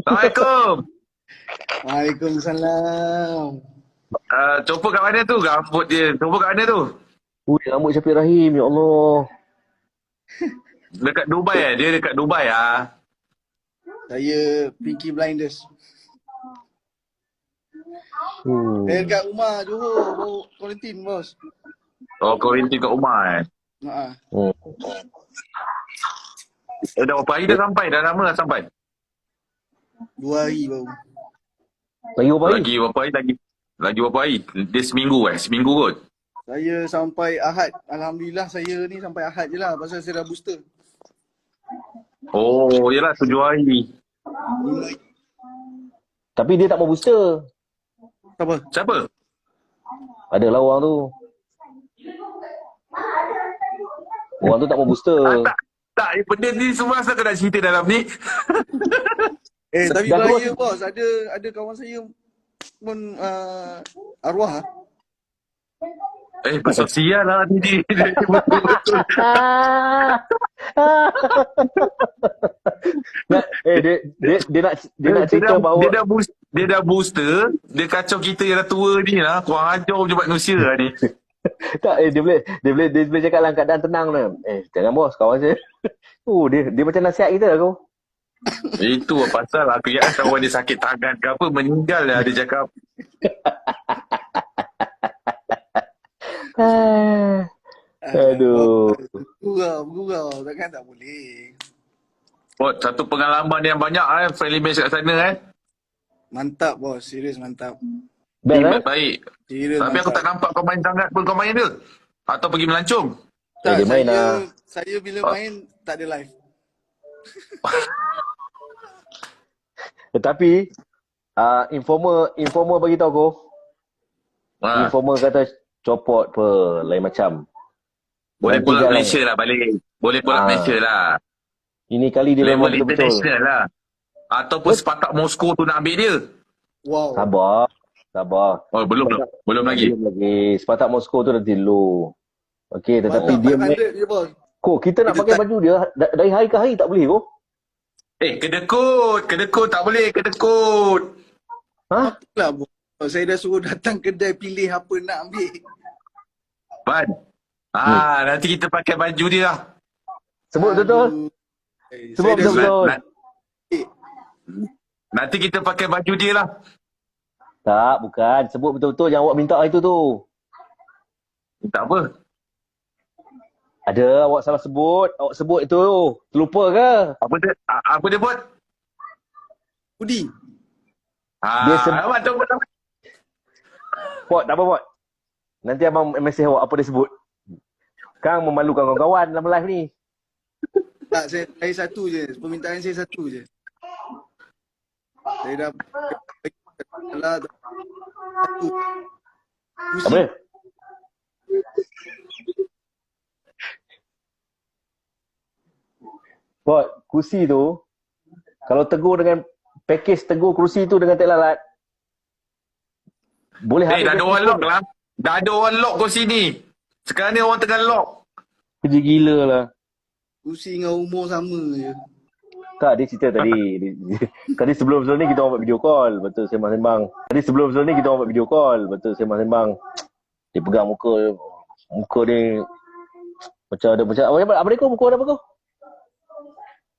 Assalamualaikum. Waalaikumsalam. Coba kat mana tu? Rambut dia. Coba kat mana tu? Ui, rambut Syafiq Rahim, ya Allah. Dekat Dubai Dia dekat Dubai Saya Peaky Blinders. Saya Hmm. dekat rumah Johor, baru kuarantin bos. Oh, kuarantin kat rumah Ha. Hmm. Dah berapa hari dah sampai? Dah lama dah sampai? 2 hari baru. Lagi berapa hari? Lagi berapa hari lagi? Lagi berapa hari? Dia seminggu Seminggu kot. Saya sampai Ahad. Alhamdulillah saya ni sampai Ahad je lah pasal saya dah booster. Oh, yelah 7 hari. 5 hari. Tapi dia tak mau booster. Apa? Siapa? Adalah orang tu. Orang tu tak mau booster. Tak. Tak, benda ni semua asal kau nak cerita dalam ni. Tapi dah bahaya terus- bos. Ada kawan saya pun arwah. Pasal sial lah ni. Dia betul-betul. Dia nak cerita bahawa Dia dah booster. Dia kacau kita yang dah tua ni lah. Kurang ajar je manusia lah ni. tak dia boleh cakap dalam keadaan tenang lah. Jangan bos, kawan saya. Dia macam nasihat kita lah kau. Itu pasal aku ingat kawan dia sakit tangan ke apa. Meninggal lah dia cakap. Aduh. Bergurau. Takkan tak boleh. Oh, satu pengalaman yang banyak friendly match kat sana Mantap bos. Serius mantap. Best Ibat baik. Serius Tapi aku mantap. tak nampak kau main sangat pun. Kau main ke? Atau pergi melancong? Tak, dia main lah. saya bila main tak ada live. Tetapi informer bagi tahu aku. Informer kata copot pe lain macam. Boleh Nanti pulang jalan. Malaysia lah balik. Boleh pulang Malaysia lah. Ini kali dia memang Level betul-betul. international lah. Ataupun Spartak Moskow tu nak ambil dia. Wow. Sabar. Oh, belum lagi. Belum lagi. Spartak Moskow tu nanti dulu. Okey, tetapi dia main. 500 je bos. Kita nak pakai baju dia dari hari ke hari tak boleh kok. Kedekut. Tak boleh, kedekut. Ha? Lah bos. Saya dah suruh datang kedai pilih apa nak ambil. Ban. Nanti kita pakai baju dia lah. Sebut betul. Sebut Saya dah betul. Nanti kita pakai baju dia lah. Tak, bukan. Sebut betul-betul yang awak minta hari tu. Tak apa. Ada awak salah sebut. Awak sebut itu. Terlupa ke? Apa dia buat? Hoodie. Abang tahu apa? Pot, tak apa pot. Nanti abang mesej awak apa dia sebut. Kang memalukan kawan-kawan dalam live ni. Tak, saya satu je. Permintaan saya satu je. Saya dah salah satu. Apa? Pot, kursi tu kalau tegur dengan package tegur kursi tu dengan tak lalat boleh Dah ada orang lock lah. Dah ada orang lock kau sini. Sekarang ni orang tengah lock. kerja gila lah. Kursi dengan umur sama je. Tak, dia cerita tadi. Tadi sebelum ni kita orang buat video call. Betul, sembang-sembang. Tadi sebelum ni kita orang buat video call. Betul, sembang-sembang. Dia pegang muka. Muka dia macam ada macam apa dia kau? Muka ada apa kau?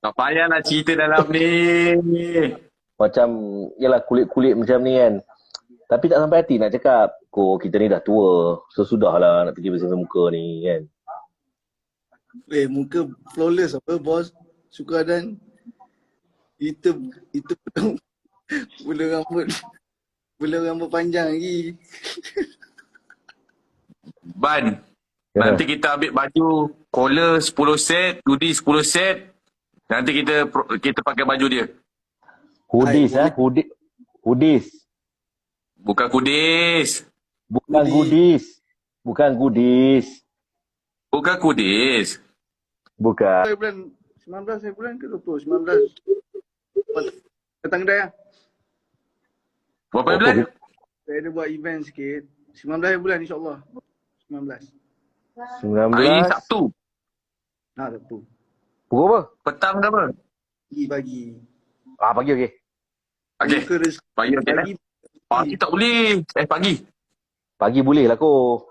Tak payah nak cerita dalam ni. Macam, yalah kulit-kulit macam ni kan. Tapi tak sampai hati nak cakap. Kita ni dah tua. So, sudahlah nak pergi bersama muka ni kan. Muka flawless apa bos? Sukadan. Itu bulu rambut panjang lagi. Ban. Nanti kita ambil baju collar 10 set, hoodie 10 set. Nanti kita pakai baju dia. Hoodies Hoodies. Bukan kudis. Bukan goodies. Bukan goodies. Bukan kudis. Bukan. Bulan 19 bulan ke 20? 19. Datang kedai lah. Berapa bulan? Saya ada buat event sikit. 19 bulan insyaAllah. 19. 19. Hari Sabtu. Sabtu. Pukul apa? Petang ke apa? Pagi. Pagi okey. Okey. Muka rezeki. Pagi okey lah. Pagi tak boleh. Pagi. Pagi boleh lah ko.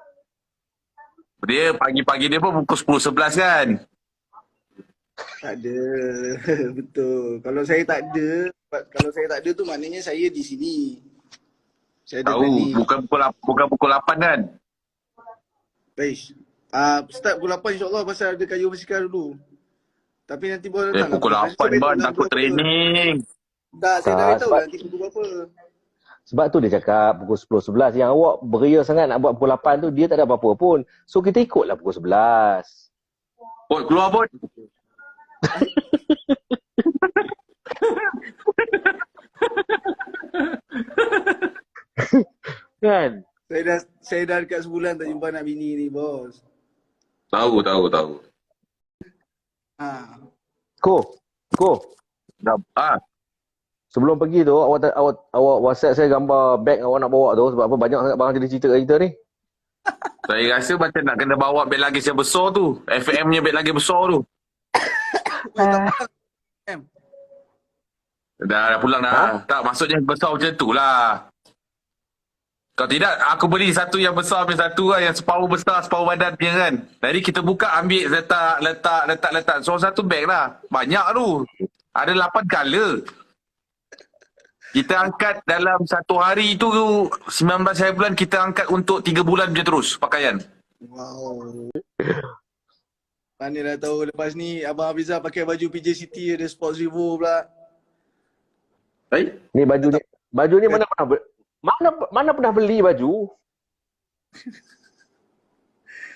Dia pagi-pagi dia pun pukul 10-11 kan. Tak ada. Betul. Kalau saya tak ada tu maknanya saya di sini. Saya ada kat ni. Tahu. Bukan pukul 8 kan. Baik. Start pukul 8 insyaAllah pasal ada kayu bersikar dulu. Tapi nanti boleh datang. Pukul 8 bang. Takut training. Dah, saya dah Tak, tahu sebab- nanti pukul berapa. Sebab tu dia cakap pukul 10-11. Yang awak beria sangat nak buat pukul 8 tu, dia tak ada apa-apa pun. So, kita ikutlah pukul 11. Bot, keluar bot. Kan? Saya dah dekat sebulan tak jumpa anak bini ni, bos. Tahu. Ha. Ko. Dah. Sebelum pergi tu, awak WhatsApp saya gambar beg awak nak bawa tu. Sebab apa? Banyak sangat barang cerita kat kita ni. Saya rasa macam nak kena bawa beg lagi yang besar tu. FM-nya beg lagi besar tu. Dah pulang dah. Tak, maksudnya besar macam tu lah. Kalau tidak, aku beli satu yang besar, ambil satu lah. Yang separuh besar, separuh badan punya kan. Jadi kita buka, ambil, letak. So, satu beg lah. Banyak tu. Ada 8 color. Kita angkat dalam satu hari tu, 19 hari bulan, kita angkat untuk 3 bulan je terus pakaian. Wow. Mana dah tahu lepas ni Abang Hafizah pakai baju PJ City ada Sports Revo pula. Ni baju ni mana pernah beli baju?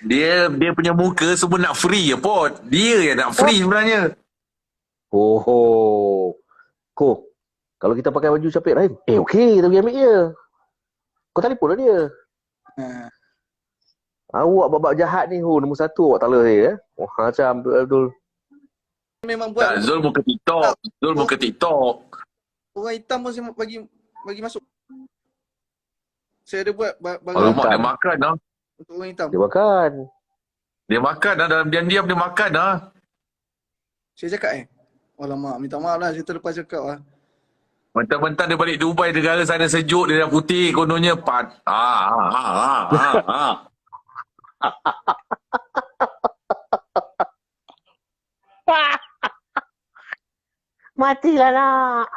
Dia punya muka semua nak free je pot. Dia yang nak free sebenarnya. Oh. Ko. Kalau kita pakai baju Syafiq Rahim, okey, kita pergi ambil je. Kau telefon lah dia. Ha. Awak babak jahat ni, nombor 1 awak tala saya. Macam betul. Memang buat Tak, Zul muka TikTok. orang hitam pun saya bagi masuk. Saya ada buat Alamak, dia makan lah. untuk orang hitam. Dia makan. Dalam diam-diam dia makan lah. Saya cakap alamak, minta maaf lah saya terlepas cakap lah. Mentang-mentang dia balik Dubai, negara sana sejuk, dia dah putih, kononnya pat. Matilah nak.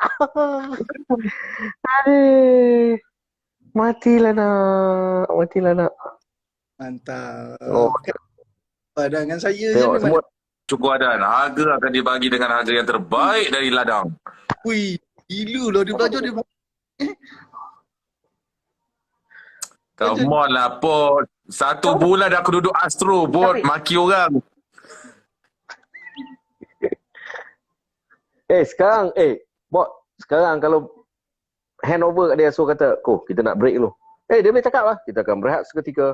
Aduh. Matilah nak. Mantap. Oh. Dengan saya je Tengok memang. semua. Cukup Adan, harga akan dibagi dengan harga yang terbaik dari ladang. Ui, gila lah dia belajar dia. Come on lah, Pot. 1 bulan aku duduk Astro, Pot. Maki orang. Sekarang kalau handover kat dia, so kata, kita nak break dulu. Dia boleh cakap lah, kita akan berehat seketika.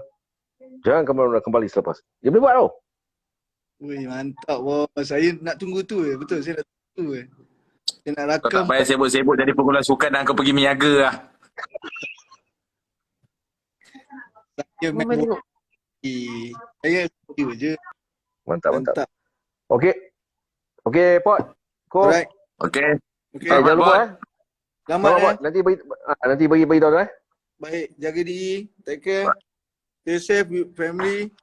Jangan kembali selepas. Dia boleh buat tau. Ui, mantap bos. Saya nak tunggu tu betul saya nak tunggu tu Saya nak Kau tak rakam. payah sibuk-sibuk jadi pengguna sukan dan kau pergi meniaga lah. Saya main bola. Saya studio je. Mantap. Okey, Pot. Ko. Alright. Okay. Okay. Jangan lupa Selamat Pot. Nanti bagi tahu dah. Baik, jaga diri. Take care. Stay safe with family.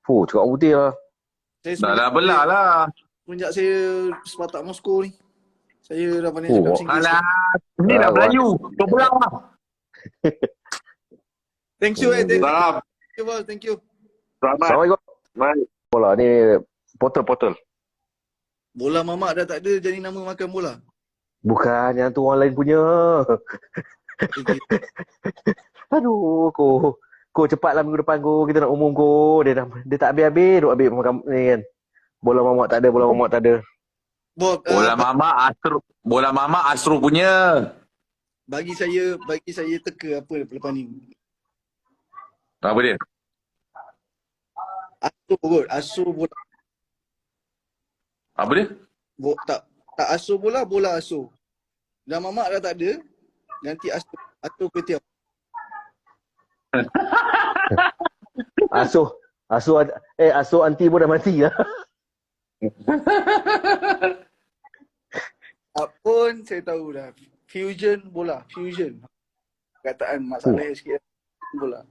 Cakap putih lah. Saya Dah belah lah. semenjak saya Spartak Moskow ni. Saya dah pandai cakap Singlish. Alah, ni dah Melayu. Kau belah lah. Thank you. Thank Salam. you, boss. Thank you. Selamat. Assalamualaikum. Mari. Bola ni portal. Bola mamak dah tak ada jadi nama makan bola. Bukan, yang tu orang lain punya. Aduh, Ko cepatlah minggu depan kita nak umum Dia tak habis-habis duk ambil makan ni kan. Bola mamak tak ada. Bola mama Astro punya. Bagi saya teka apa lepas ni. Apa dia? Asuh bola. Apa dia? Tak asuh bola asuh. Dah mamak dah tak ada. Nanti asuh petiau. Asuh anti pun dah mati lah. Apun saya tahu dah. Fusion bola. Fusion. Kataan masalah sikit. Bola.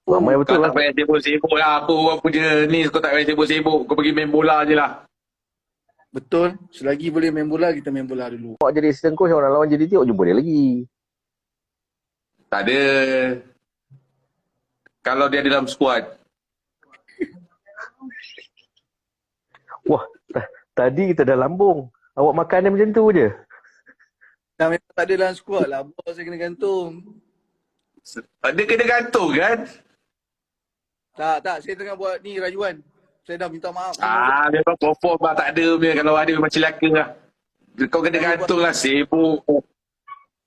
Ramai Kau betul tak lah. payah sibuk-sibuk lah. Apa je ni. Kau tak payah sibuk-sibuk. Kau pergi main bola je lah. Betul. Selagi boleh main bola, kita main bola dulu. Awak jadi assistant coach, orang lawan jadi tengok jumpa dia lagi. Tak ada. Kalau dia dalam squad. Wah, tadi kita dah lambung. Awak makan dia macam tu je. Dah memang tak ada dalam squad lah. Bos saya kena gantung. Dia kena gantung kan? Tak. Saya tengah buat ni rayuan. Saya dah minta maaf. Memang perform lah. Tak ada punya. Kalau ada memang celaka lah. Kau kena gantung lah. Sibuk.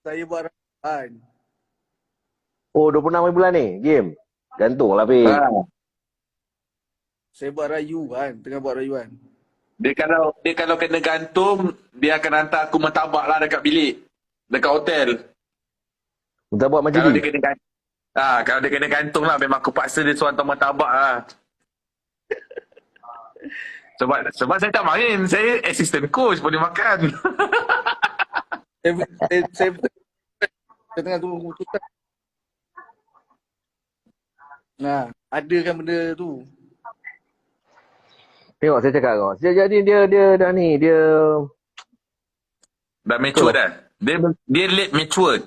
Saya buat rayuan. Oh, 26 hari bulan ni, game. Gantung lah, Pik. Saya buat rayuan. Tengah buat rayuan. Dia kalau kena gantung, dia akan hantar aku martabak lah dekat bilik. Dekat hotel. Minta buat macam Kalau ni. dia kena gantung. Kalau dia kena gantung lah, memang aku paksa dia suruh hantar martabak lah. Sebab saya tak main. Saya assistant coach, boleh makan. Saya tengah tunggu keputusan. Nah, ada kan benda tu. Tengok saya cakap kau. Jadi dia dah ni, dia Dah mature dah. Dia late matured.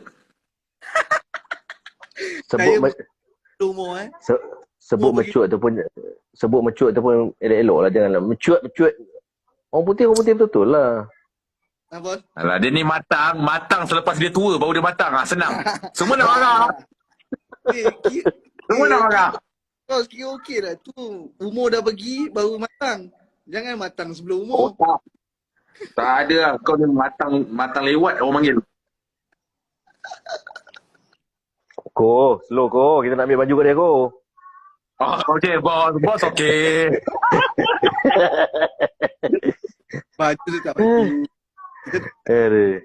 sebut Saya umur sebut mature ataupun elok-elok lah, janganlah mature. Orang putih betul lah. Apa? Alah, dia ni matang selepas dia tua baru dia matang. Senang. Semua nak marah. Semua nak marah. Kau kira okey lah tu. Umur dah pergi baru matang. Jangan matang sebelum umur. Tak ada lah. Kau ni matang lewat orang panggil. Slow ko. Kita nak ambil baju kat dia ko. Okay, bos okay. Baju tu tak baju. Eh,